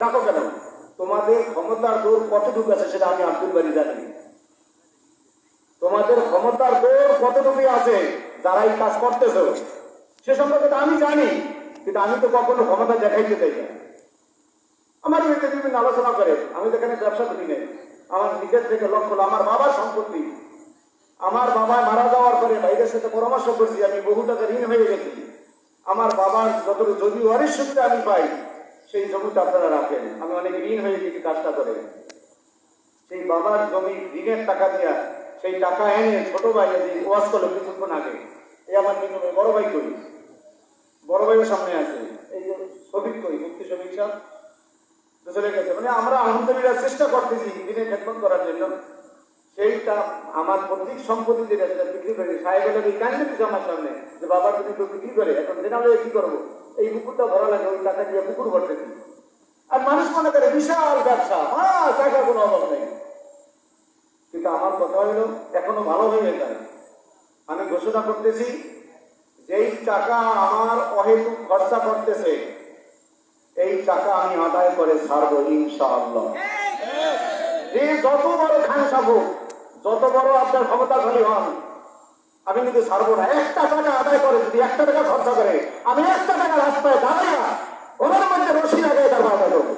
ডাকো কেন? তোমাদের ক্ষমতার দৌড় কতটুকু আছে সেটা আমি আব্দুল বারী জানি। তোমাদের ক্ষমতার দৌড় কতটুকু আছে যারা এই কাজ করতেছ সে সম্পর্কে আমি জানি, কিন্তু আমি তো কখনো ক্ষমতা দেখাইতে চাই না। আমার বিরুদ্ধে বিভিন্ন আলোচনা করে, আমি তো এখানে ব্যবসা করি নাই, আমার নিজের থেকে লক্ষ্য হলো আমার বাবার সম্পত্তি। আমার বাবা মারা যাওয়ার পরে ভাইদের সাথে পরামর্শ করছি, আমি বহু টাকা ঋণ হয়ে গেছি। আমার বাবার যতটুকু জমি ওয়ারিশ সূত্রে আমি পাই সেই জমিটা আপনারা রাখেন, আমি অনেক ঋণ হয়ে গেছি কাজটা করে। সেই বাবার জমি ঋণের টাকা দিয়া সেই টাকা এনে ছোট ভাই ওয়াজ করলো কিছুক্ষণ আগে, এই আমার কিন্তু বড় ভাই করি, বড় ভাইয়ের সামনে আছে, এই যে শফিক করি, মুক্তি শফিক সাহেব চলে গেছে। মানে আমরা আলহামদুলিল্লাহ চেষ্টা করতেছি দিনে খেদমত করার জন্য। সেইটা আমার প্রত্যেক সম্পত্তি যেটা সেটা বিক্রি করে সাহেবের এই কাহিনী দিচ্ছে আমার সামনে যে বাবা যদি কেউ বিক্রি করে, এখন জেনালে কি করবো, এই পুকুরটা ভরা লাগে, ওই টাকা দিয়ে পুকুর ভরতেছি। আর মানুষ মনে করে বিশাল ব্যবসা, টাকা কোনো অভাব নেই, কিন্তু আমার কথা হলো এখনো ভালো হয়ে যায়। আমি ঘোষণা করতেছি যেই টাকা আমার অহেতুক খরচা করতেছে এই টাকা আমি আদায় করে ছাড়বো ইনশাআল্লাহ। যে যত বড় খান সাবো, যত বড় আপনার ক্ষমতাশালী হন, আমি কিন্তু ছাড়বো না। একটা টাকা আদায় করে, যদি একটা টাকা খরচা করে, আমি একটা টাকা রাস্তায় দাঁড়াইয়া ওনার মধ্যে রশি লাগাই তার আদায় করবো।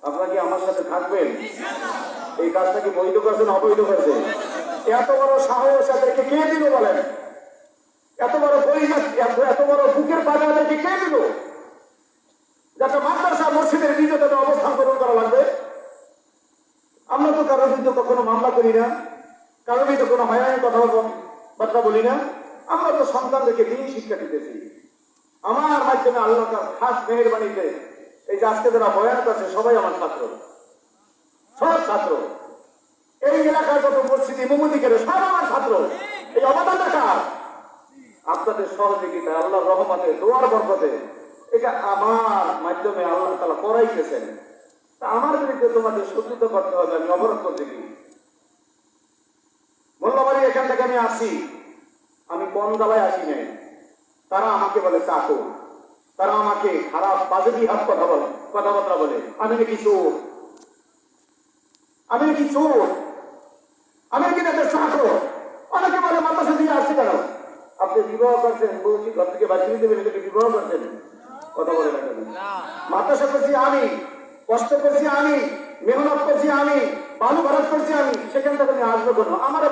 আপনারা কি আমার সাথে থাকবেন? এই কাজটা কি বৈধ করছেন অবৈধ করছে? এত বড় সাহস এদেরকে কে দিল বলেন? এত বড় পরিচয়, এত বড় বুকের পাতা এদেরকে কে দিল? যাতে মাদ্রাসা মসজিদের বিরুদ্ধে অবস্থান গ্রহণ করা লাগবে। আমরা তো কারোর বিরুদ্ধে কখনো মামলা করি না, কারোর বিরুদ্ধে কোনো হয়রানি কথাবার্তা বলি না। আমরা তো সন্তানদেরকে দিনই শিক্ষা দিতেছি। আমার মাধ্যমে আল্লাহ খাস মেহেরবানিতে এই যে আজকে যারা বয়ান করছে সবাই আমার ছাত্র, সব ছাত্র। এই এলাকার যত মসজিদ ইমামতি করে সব আমার ছাত্র। এই অবদানটা কার? আপনাদের সহযোগিতা, আল্লাহর রহমতে, দোয়ার বরকতে এটা আমার মাধ্যমে আল্লাহ তাআলা করাইতেছেন। তা আমার বিরুদ্ধে তোমাদের শত্রুতা করতে হবে, আমি অবরোধ করতে কি? মোল্লাবাড়ি এখান থেকে আমি আসি, আমি কম দালায় আসি নাই। তারা আমাকে বলে চাকর, তারা আমাকে খারাপ বাজেবি হাত কথাবার্তা বলে, আমি নাকি চোর, আমি নাকি চোর, আমি নাকি তাদের চাকর। অনেকে বলে মাদ্রাসা দিয়ে আসছে কেন? আপনি বিবাহ করছেন, বলছি ঘর থেকে বাঁচিয়ে দেবেন, এটাকে বিবাহ করছেন? কথা বলে না কেন? মাদ্রাসা করছি আমি, কষ্ট করছি আমি, মেহনত করছি আমি, বালু ভারত করছি আমি, সেখান থেকে আমি আসবো কেন? আমার